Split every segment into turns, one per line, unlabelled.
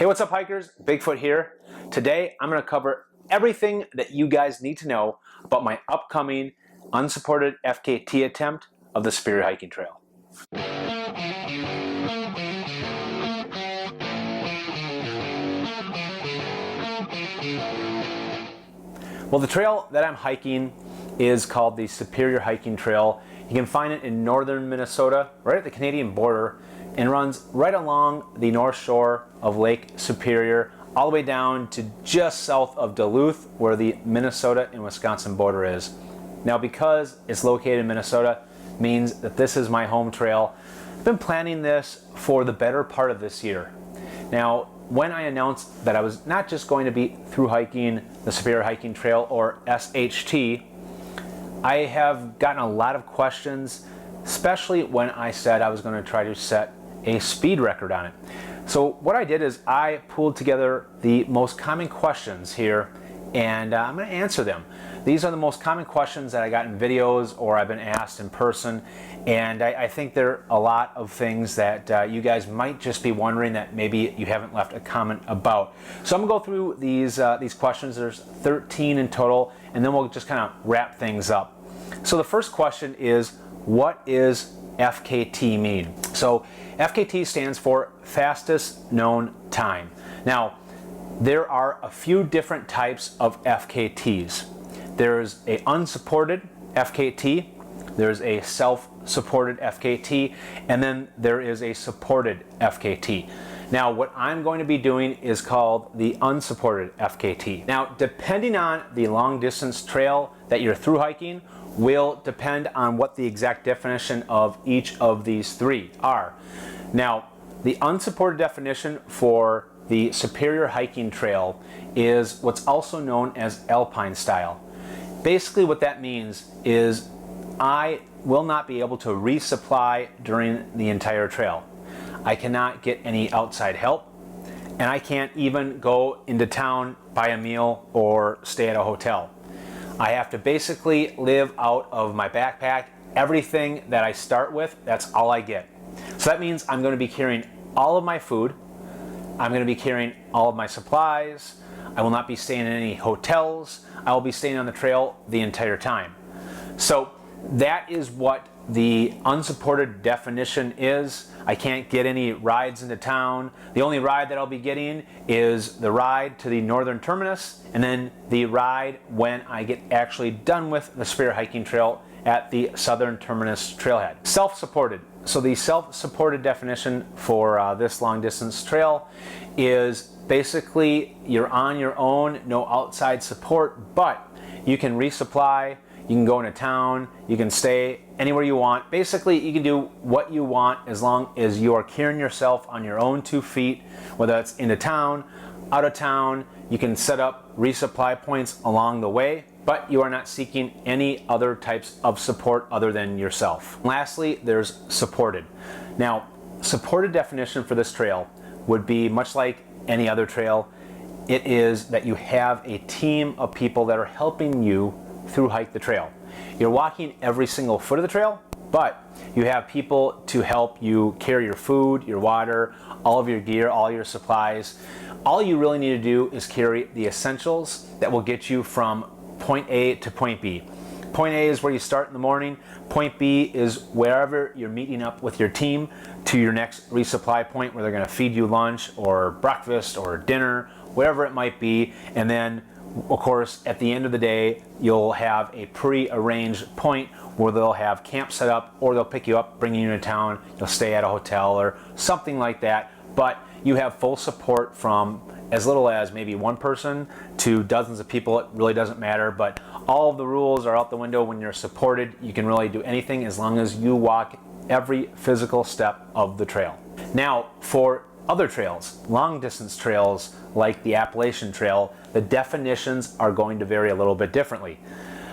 Hey, what's up hikers? Bigfoot here. Today I'm going to cover everything that you guys need to know about my upcoming unsupported FKT attempt of the Superior Hiking Trail. Well, the trail that I'm hiking is called the Superior Hiking Trail. You can find it in northern Minnesota, right at the Canadian border, and runs right along the north shore of Lake Superior, all the way down to just south of Duluth, where the Minnesota and Wisconsin border is. Now, because it's located in Minnesota, means that this is my home trail. I've been planning this for the better part of this year. Now, when I announced that I was not just going to be through hiking the Superior Hiking Trail, or SHT, I have gotten a lot of questions, especially when I said I was going to try to set a speed record on it. So what I did is I pulled together the most common questions here, and I'm going to answer them. These are the most common questions that I got in videos or I've been asked in person, and I think there are a lot of things that you guys might just be wondering that maybe you haven't left a comment about. So I'm going to go through these questions. There's 13 in total, and then we'll just kind of wrap things up. So the first question is, what is FKT mean? So FKT stands for fastest known time. Now, there are a few different types of FKTs. There's a unsupported FKT, there's a self-supported FKT, and then there is a supported FKT. Now, what I'm going to be doing is called the unsupported FKT. Now, depending on the long distance trail that you're through hiking will depend on what the exact definition of each of these three are. Now, the unsupported definition for the Superior Hiking Trail is what's also known as alpine style. Basically what that means is I will not be able to resupply during the entire trail. I cannot get any outside help, and I can't even go into town, buy a meal, or stay at a hotel. I have to basically live out of my backpack. Everything that I start with, that's all I get. So that means I'm going to be carrying all of my food. I'm going to be carrying all of my supplies. I will not be staying in any hotels. I will be staying on the trail the entire time. So that is what the unsupported definition is. I can't get any rides into town. The only ride that I'll be getting is the ride to the northern terminus, and then the ride when I get actually done with the Superior Hiking Trail at the southern terminus trailhead. Self-supported. So the self-supported definition for this long distance trail is basically you're on your own, no outside support, but you can resupply, you can go into town, you can stay anywhere you want. Basically, you can do what you want as long as you are carrying yourself on your own 2 feet, whether it's into town, out of town. You can set up resupply points along the way, but you are not seeking any other types of support other than yourself. Lastly, there's supported. Now, supported definition for this trail would be much like any other trail. It is that you have a team of people that are helping you through hike the trail. You're walking every single foot of the trail, but you have people to help you carry your food, your water, all of your gear, all your supplies. All you really need to do is carry the essentials that will get you from point A to point B. Point A is where you start in the morning. Point B is wherever you're meeting up with your team to your next resupply point, where they're going to feed you lunch or breakfast or dinner, whatever it might be. And then, of course, at the end of the day, you'll have a pre-arranged point where they'll have camp set up, or they'll pick you up, bring you into town. You'll stay at a hotel or something like that. But you have full support from as little as maybe one person to dozens of people. It really doesn't matter, but all of the rules are out the window when you're supported. You can really do anything as long as you walk every physical step of the trail. Now, for other trails, long distance trails like the Appalachian Trail, the definitions are going to vary a little bit differently.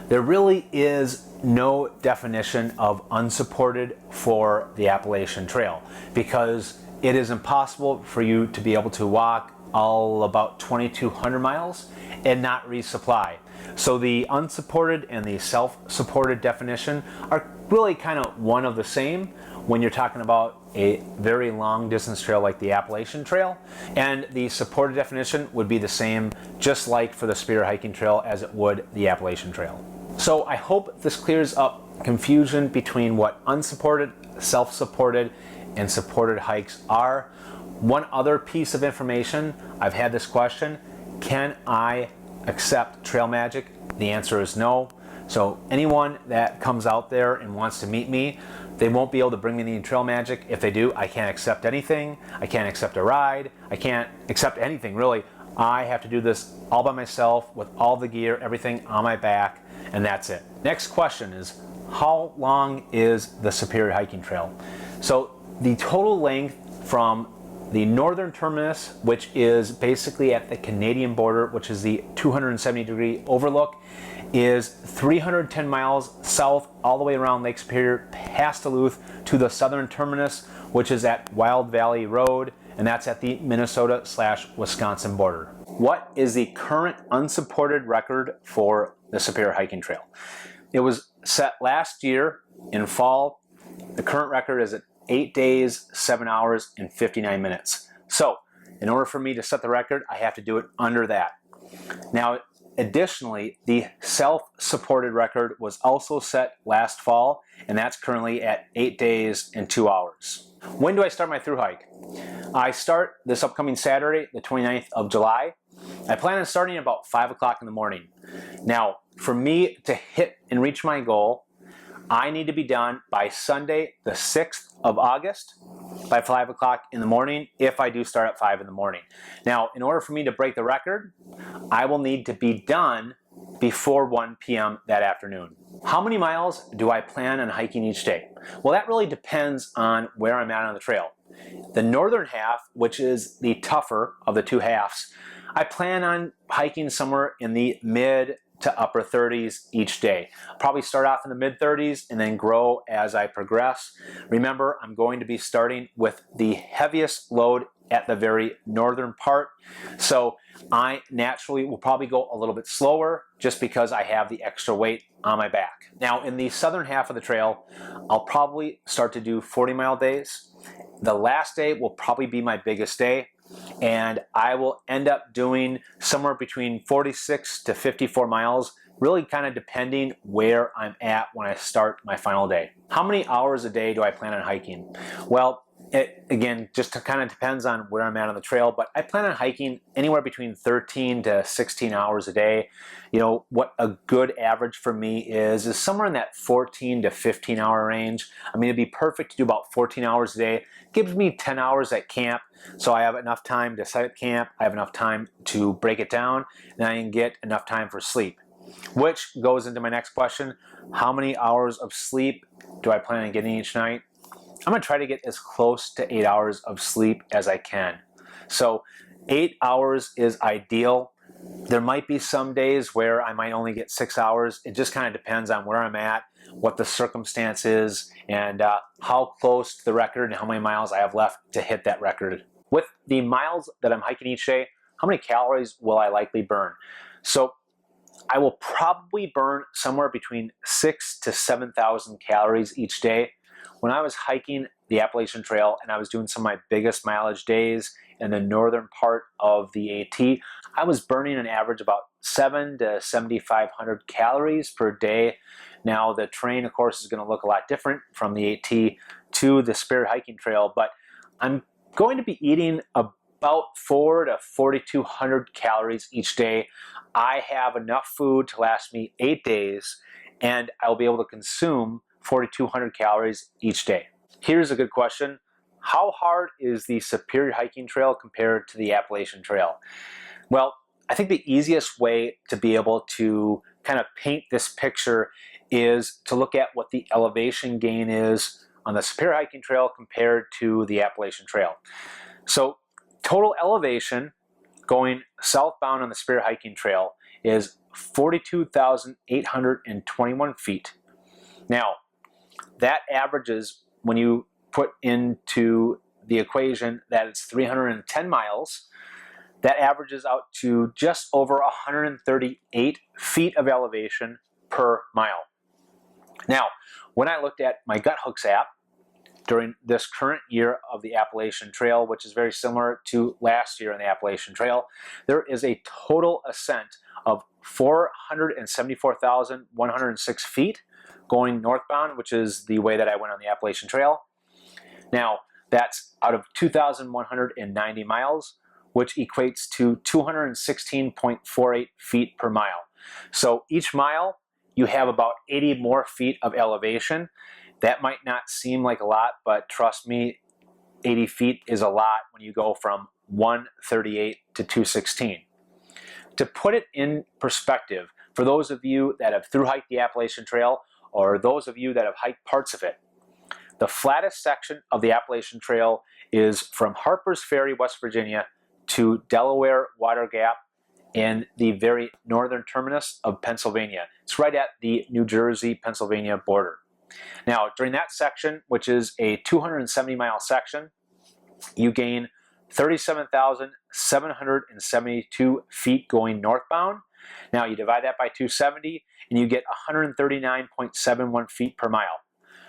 There really is no definition of unsupported for the Appalachian Trail, because it is impossible for you to be able to walk all about 2,200 miles and not resupply. So the unsupported and the self-supported definition are really kind of one of the same. when you're talking about a very long distance trail like the Appalachian Trail. And the supported definition would be the same, just like for the Superior Hiking Trail as it would the Appalachian Trail. So I hope this clears up confusion between what unsupported, self-supported, and supported hikes are. One other piece of information, I've had this question, can I accept trail magic? The answer is no. So anyone that comes out there and wants to meet me, they won't be able to bring me any trail magic. If they do, I can't accept anything. I can't accept a ride. I can't accept anything, really. I have to do this all by myself with all the gear, everything on my back, and that's it. Next question is, how long is the Superior Hiking Trail? So the total length from the northern terminus, which is basically at the Canadian border, which is the 270-degree overlook, is 310 miles south all the way around Lake Superior past Duluth to the southern terminus, which is at Wild Valley Road, and that's at the Minnesota/Wisconsin border. What is the current unsupported record for the Superior Hiking Trail? It was set last year in fall. The current record is at 8 days, 7 hours, and 59 minutes. So, in order for me to set the record, I have to do it under that. Now, additionally, the self-supported record was also set last fall, and that's currently at 8 days and 2 hours. When do I start my thru hike? I start this upcoming Saturday, the 29th of July. I plan on starting at about 5 o'clock in the morning. Now, for me to hit and reach my goal, I need to be done by Sunday, the 6th of August, by 5 o'clock in the morning, if I do start at 5 in the morning. Now, in order for me to break the record, I will need to be done before 1 p.m. that afternoon. How many miles do I plan on hiking each day? Well, that really depends on where I'm at on the trail. The northern half, which is the tougher of the two halves, I plan on hiking somewhere in the mid to upper 30s each day. I'll probably start off in the mid 30s and then grow as I progress. Remember, I'm going to be starting with the heaviest load at the very northern part. So I naturally will probably go a little bit slower just because I have the extra weight on my back. Now in the southern half of the trail, I'll probably start to do 40-mile days. The last day will probably be my biggest day, and I will end up doing somewhere between 46 to 54 miles, really kind of depending where I'm at when I start my final day. How many hours a day do I plan on hiking? Well, it, again, just kind of depends on where I'm at on the trail, but I plan on hiking anywhere between 13 to 16 hours a day. You know, what a good average for me is somewhere in that 14 to 15 hour range. I mean, it'd be perfect to do about 14 hours a day. It gives me 10 hours at camp, so I have enough time to set up camp, I have enough time to break it down, and I can get enough time for sleep. Which goes into my next question, how many hours of sleep do I plan on getting each night? I'm gonna try to get as close to 8 hours of sleep as I can. So 8 hours is ideal. There might be some days where I might only get 6 hours. It just kind of depends on where I'm at, what the circumstance is, and how close to the record and how many miles I have left to hit that record. With the miles that I'm hiking each day, how many calories will I likely burn? So I will probably burn somewhere between 6,000 to 7,000 calories each day. When I was hiking the Appalachian Trail and I was doing some of my biggest mileage days in the northern part of the AT, I was burning an average about 7,000 to 7,500 calories per day. Now the terrain, of course, is going to look a lot different from the AT to the Superior Hiking Trail, but I'm going to be eating about 4,000 to 4,200 calories each day. I have enough food to last me 8 days, and I'll be able to consume 4,200 calories each day. Here's a good question. How hard is the Superior Hiking Trail compared to the Appalachian Trail? Well, I think the easiest way to be able to kind of paint this picture is to look at what the elevation gain is on the Superior Hiking Trail compared to the Appalachian Trail. So total elevation going southbound on the Superior Hiking Trail is 42,821 feet. Now, that averages, when you put into the equation that it's 310 miles, that averages out to just over 138 feet of elevation per mile. Now, when I looked at my GutHooks app, during this current year of the Appalachian Trail, which is very similar to last year in the Appalachian Trail, there is a total ascent of 474,106 feet going northbound, which is the way that I went on the Appalachian Trail. Now, that's out of 2,190 miles, which equates to 216.48 feet per mile. So each mile, you have about 80 more feet of elevation. That might not seem like a lot, but trust me, 80 feet is a lot when you go from 138 to 216. To put it in perspective, for those of you that have thru-hiked the Appalachian Trail, or those of you that have hiked parts of it, the flattest section of the Appalachian Trail is from Harper's Ferry, West Virginia, to Delaware Water Gap in the very northern terminus of Pennsylvania. It's right at the New Jersey-Pennsylvania border. Now, during that section, which is a 270-mile section, you gain 37,772 feet going northbound. Now, you divide that by 270, and you get 139.71 feet per mile.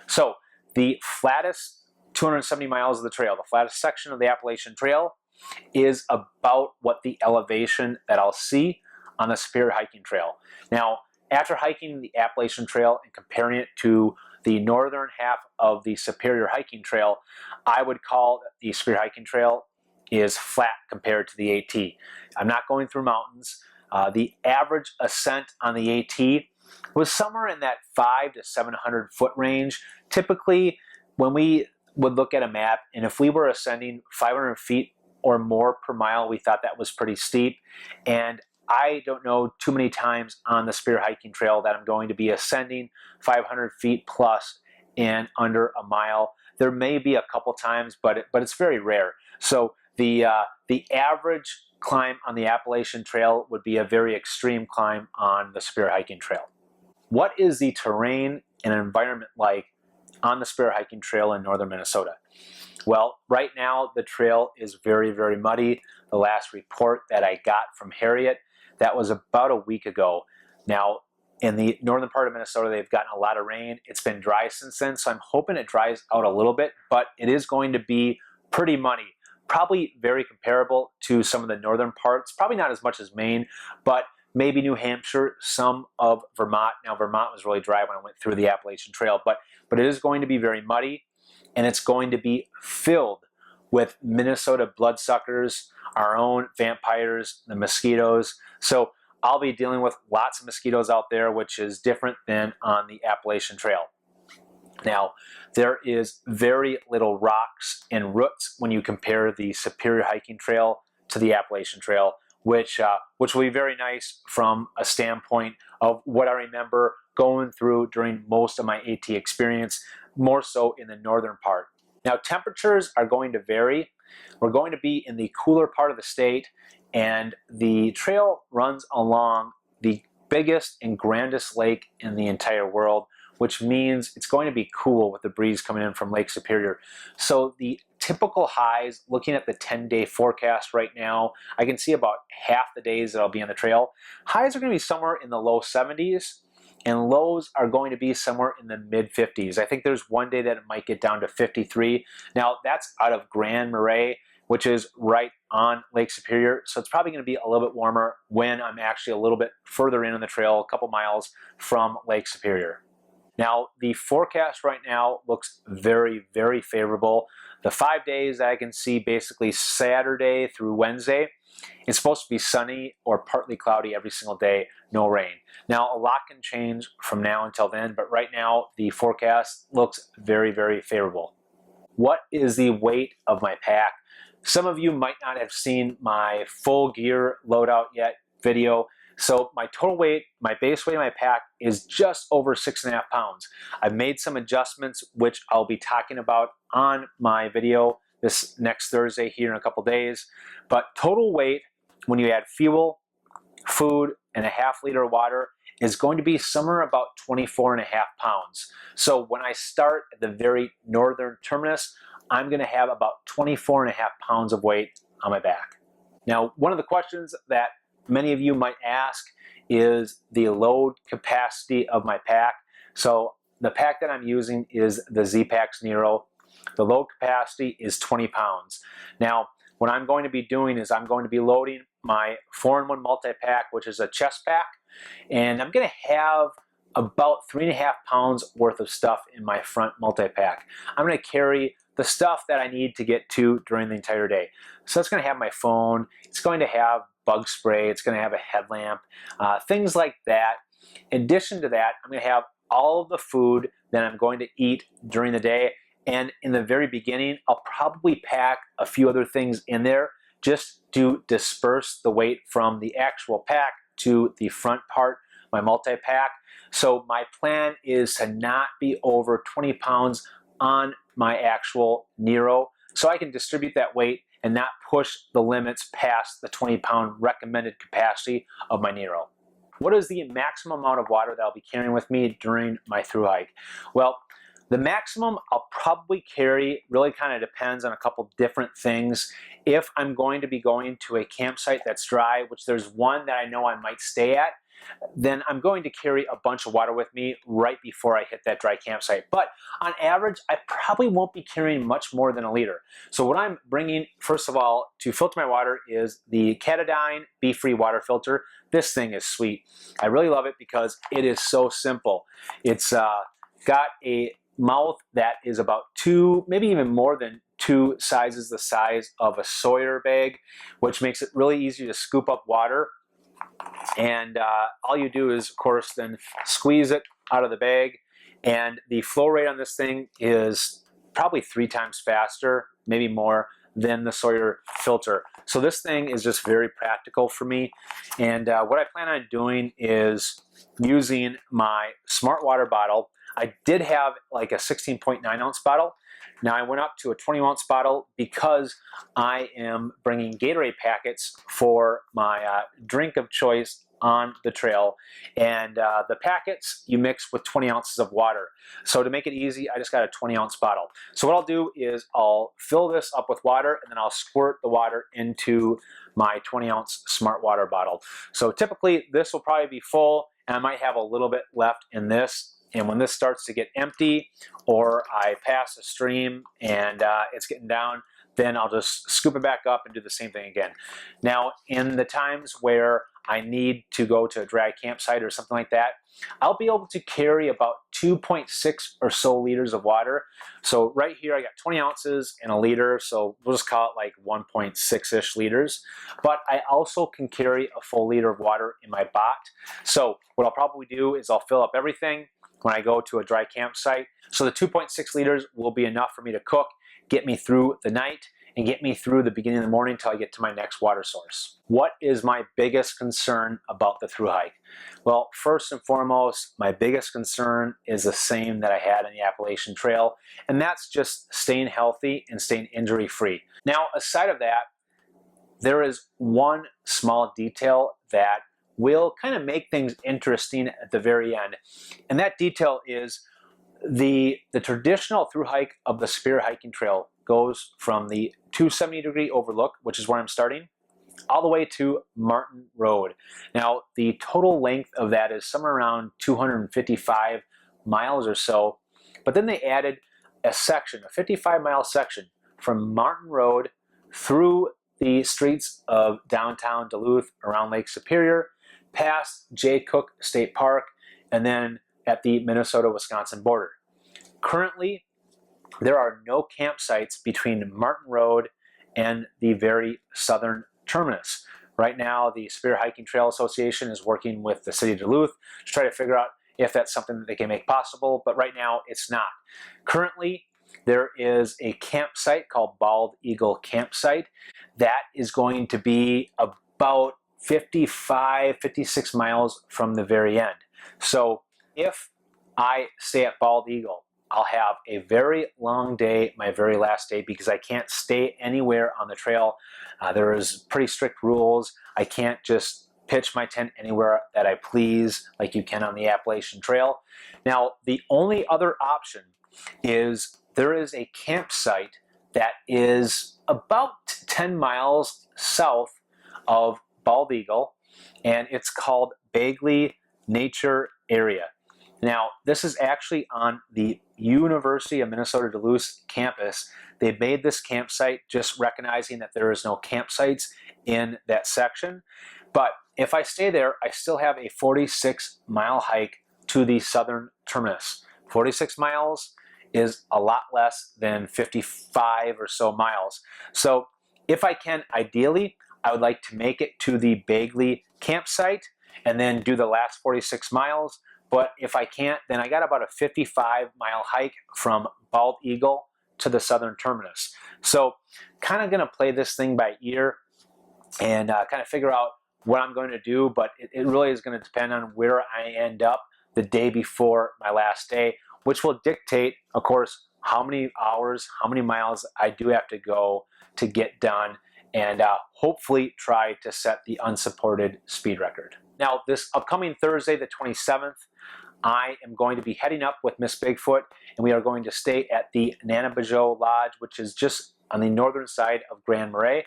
So, the flattest 270 miles of the trail, the flattest section of the Appalachian Trail, is about what the elevation that I'll see on the Superior Hiking Trail. Now, after hiking the Appalachian Trail and comparing it to the northern half of the Superior Hiking Trail, I would call the Superior Hiking Trail is flat compared to the AT. I'm not going through mountains. The average ascent on the AT was somewhere in that 500 to 700 foot range. Typically, when we would look at a map, and if we were ascending 500 feet or more per mile, we thought that was pretty steep. And I don't know too many times on the Superior Hiking Trail that I'm going to be ascending 500 feet plus in under a mile. There may be a couple times, but it's very rare. So the average climb on the Appalachian Trail would be a very extreme climb on the Superior Hiking Trail. What is the terrain and environment like on the Superior Hiking Trail in northern Minnesota? Well, right now the trail is very, very muddy. The last report that I got from Harriet, that was about a week ago. Now, in the northern part of Minnesota, they've gotten a lot of rain. It's been dry since then, so I'm hoping it dries out a little bit, but it is going to be pretty muddy. Probably very comparable to some of the northern parts. Probably not as much as Maine, but maybe New Hampshire, some of Vermont. Now, Vermont was really dry when I went through the Appalachian Trail, but it is going to be very muddy, and it's going to be filled with Minnesota bloodsuckers, our own vampires, the mosquitoes. So I'll be dealing with lots of mosquitoes out there, which is different than on the Appalachian Trail. Now, there is very little rocks and roots when you compare the Superior Hiking Trail to the Appalachian Trail, which will be very nice from a standpoint of what I remember going through during most of my AT experience, more so in the northern part. Now, temperatures are going to vary. We're going to be in the cooler part of the state, and the trail runs along the biggest and grandest lake in the entire world, which means it's going to be cool with the breeze coming in from Lake Superior. So the typical highs, looking at the 10-day forecast right now, I can see about half the days that I'll be on the trail. Highs are going to be somewhere in the low 70s, and lows are going to be somewhere in the mid-50s. I think there's one day that it might get down to 53. Now, that's out of Grand Marais, which is right on Lake Superior, so it's probably going to be a little bit warmer when I'm actually a little bit further in on the trail, a couple miles from Lake Superior. Now, the forecast right now looks very, very favorable. The 5 days that I can see, basically Saturday through Wednesday, it's supposed to be sunny or partly cloudy every single day, no rain. Now, a lot can change from now until then, but right now the forecast looks very, very favorable. What is the weight of my pack? Some of you might not have seen my full gear loadout yet video. So my total weight, my base weight of my pack is just over 6.5 pounds. I've made some adjustments, which I'll be talking about on my video this next Thursday here in a couple days. But total weight, when you add fuel, food, and a ½ liter of water, is going to be somewhere about 24.5 pounds. So when I start at the very northern terminus, I'm going to have about 24.5 pounds of weight on my back. Now, one of the questions that many of you might ask is the load capacity of my pack. So the pack that I'm using is the Z-Pax Nero. The load capacity is 20 pounds. Now, what I'm going to be doing is I'm going to be loading my 4-in-1 multi-pack, which is a chest pack, and I'm going to have about 3.5 pounds worth of stuff in my front multi-pack. I'm going to carry the stuff that I need to get to during the entire day. So it's going to have my phone, it's going to have bug spray, it's going to have a headlamp, things like that. In addition to that, I'm going to have all of the food that I'm going to eat during the day. And in the very beginning, I'll probably pack a few other things in there just to disperse the weight from the actual pack to the front part, my multi-pack. So my plan is to not be over 20 pounds on my actual Nero, so I can distribute that weight and not push the limits past the 20-pound recommended capacity of my Nero. What is the maximum amount of water that I'll be carrying with me during my thru hike? Well, the maximum I'll probably carry really kind of depends on a couple different things. If I'm going to be going to a campsite that's dry, which there's one that I know I might stay at, then I'm going to carry a bunch of water with me right before I hit that dry campsite. But on average, I probably won't be carrying much more than a liter. So what I'm bringing, first of all, to filter my water is the Katadyn Be-Free water filter. This thing is sweet. I really love it because it is so simple. It's got a mouth that is about 2, maybe even more than 2 sizes the size of a Sawyer bag, which makes it really easy to scoop up water. And all you do is, of course, then squeeze it out of the bag. And the flow rate on this thing is probably 3 times faster, maybe more, than the Sawyer filter. So this thing is just very practical for me. And what I plan on doing is using my Smart Water bottle. I did have like a 16.9 ounce bottle. Now I went up to a 20 ounce bottle because I am bringing Gatorade packets for my drink of choice on the trail. And the packets you mix with 20 ounces of water. So to make it easy, I just got a 20 ounce bottle. So what I'll do is I'll fill this up with water and then I'll squirt the water into my 20 ounce Smart Water bottle. So typically this will probably be full and I might have a little bit left in this. And when this starts to get empty or I pass a stream and it's getting down, then I'll just scoop it back up and do the same thing again. Now, in the times where I need to go to a dry campsite or something like that, I'll be able to carry about 2.6 or so liters of water. So right here I got 20 ounces and a liter, so we'll just call it like 1.6-ish liters. But I also can carry a full liter of water in my bot. So what I'll probably do is I'll fill up everything when I go to a dry campsite. So the 2.6 liters will be enough for me to cook, get me through the night, and get me through the beginning of the morning until I get to my next water source. What is my biggest concern about the thru hike? Well, first and foremost, my biggest concern is the same that I had in the Appalachian Trail, and that's just staying healthy and staying injury-free. Now, aside of that, there is one small detail that will kind of make things interesting at the very end. And that detail is the traditional thru hike of the Superior Hiking Trail goes from the 270-degree overlook, which is where I'm starting, all the way to Martin Road. Now, the total length of that is somewhere around 255 miles or so, but then they added a section, a 55-mile section from Martin Road through the streets of downtown Duluth, around Lake Superior, past Jay Cook State Park, and then at the Minnesota-Wisconsin border. Currently, there are no campsites between Martin Road and the very southern terminus. Right now, the Superior Hiking Trail Association is working with the city of Duluth to try to figure out if that's something that they can make possible, but right now it's not. Currently, there is a campsite called Bald Eagle Campsite that is going to be about 56 miles from the very end. So if I stay at Bald Eagle, I'll have a very long day, my very last day, because I can't stay anywhere on the trail. There is pretty strict rules. I can't just pitch my tent anywhere that I please like you can on the Appalachian Trail. Now, the only other option is there is a campsite that is about 10 miles south of Bald Eagle, and it's called Bagley Nature Area. Now, this is actually on the University of Minnesota Duluth campus. They made this campsite just recognizing that there is no campsites in that section. But if I stay there, I still have a 46-mile hike to the southern terminus. 46 miles is a lot less than 55 or so miles. So if I can, ideally, I would like to make it to the Bagley campsite and then do the last 46 miles. But if I can't, then I got about a 55-mile hike from Bald Eagle to the southern terminus. So kind of going to play this thing by ear and kind of figure out what I'm going to do, but it really is going to depend on where I end up the day before my last day, which will dictate, of course, how many hours, how many miles I do have to go to get done, and hopefully try to set the unsupported speed record. Now, this upcoming Thursday, the 27th, I am going to be heading up with Miss Bigfoot, and we are going to stay at the Nanabajo Lodge, which is just on the northern side of Grand Marais.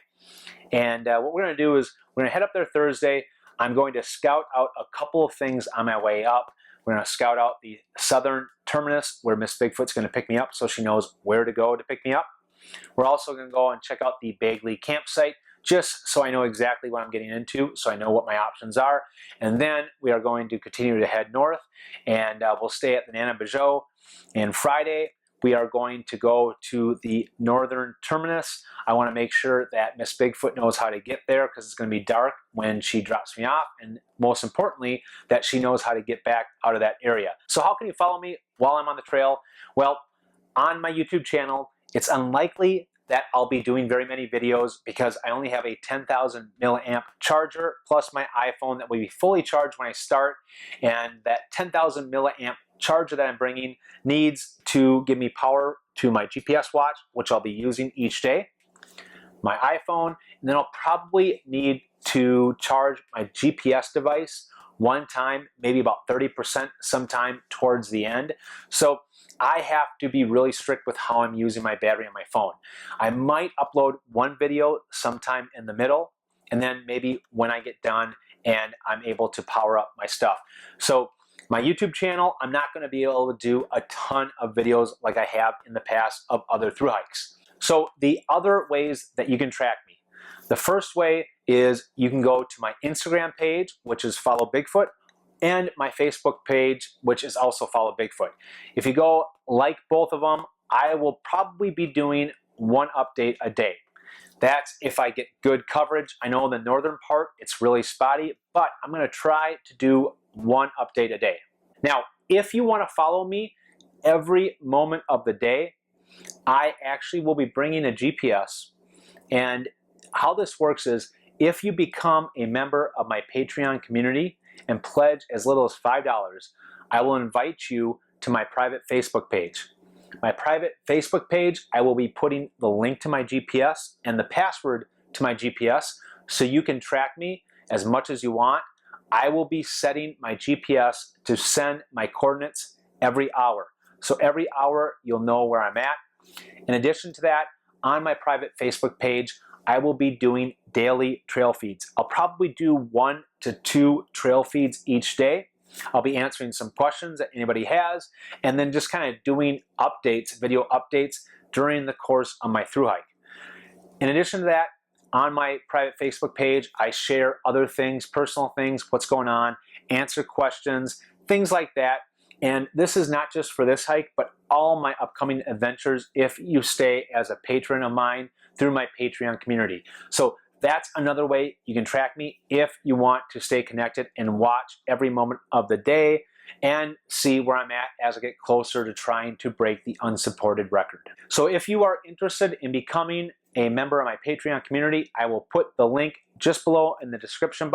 And what we're going to do is we're going to head up there Thursday. I'm going to scout out a couple of things on my way up. We're going to scout out the southern terminus where Miss Bigfoot's going to pick me up so she knows where to go to pick me up. We're also going to go and check out the Bagley campsite just so I know exactly what I'm getting into, so I know what my options are. And then we are going to continue to head north, and we'll stay at the Nanabajo. And Friday, we are going to go to the northern terminus. I want to make sure that Miss Bigfoot knows how to get there because it's going to be dark when she drops me off, and most importantly, that she knows how to get back out of that area. So how can you follow me while I'm on the trail? Well, on my YouTube channel, it's unlikely that I'll be doing very many videos because I only have a 10,000 milliamp charger plus my iPhone that will be fully charged when I start, and that 10,000 milliamp charger that I'm bringing needs to give me power to my GPS watch, which I'll be using each day, my iPhone, and then I'll probably need to charge my GPS device one time, maybe about 30% sometime towards the end. So I have to be really strict with how I'm using my battery on my phone. I might upload one video sometime in the middle, and then maybe when I get done and I'm able to power up my stuff. So my YouTube channel, I'm not going to be able to do a ton of videos like I have in the past of other thru hikes. So the other ways that you can track me. The first way is you can go to my Instagram page, which is Follow Bigfoot, and my Facebook page, which is also Follow Bigfoot. If you go like both of them, I will probably be doing one update a day. That's if I get good coverage. I know in the northern part it's really spotty, but I'm going to try to do one update a day. Now, if you want to follow me every moment of the day, I actually will be bringing a GPS. And how this works is if you become a member of my Patreon community and pledge as little as $5, I will invite you to my private Facebook page. My private Facebook page, I will be putting the link to my GPS and the password to my GPS so you can track me as much as you want. I will be setting my GPS to send my coordinates every hour. So every hour you'll know where I'm at. In addition to that, on my private Facebook page, I will be doing daily trail feeds. I'll probably do 1 to 2 trail feeds each day. I'll be answering some questions that anybody has, and then just kind of doing updates, video updates during the course of my thru hike. In addition to that, on my private Facebook page, I share other things, personal things, what's going on, answer questions, things like that. And this is not just for this hike, but all my upcoming adventures if you stay as a patron of mine through my Patreon community. So that's another way you can track me if you want to stay connected and watch every moment of the day and see where I'm at as I get closer to trying to break the unsupported record. So if you are interested in becoming a member of my Patreon community, I will put the link just below in the description box.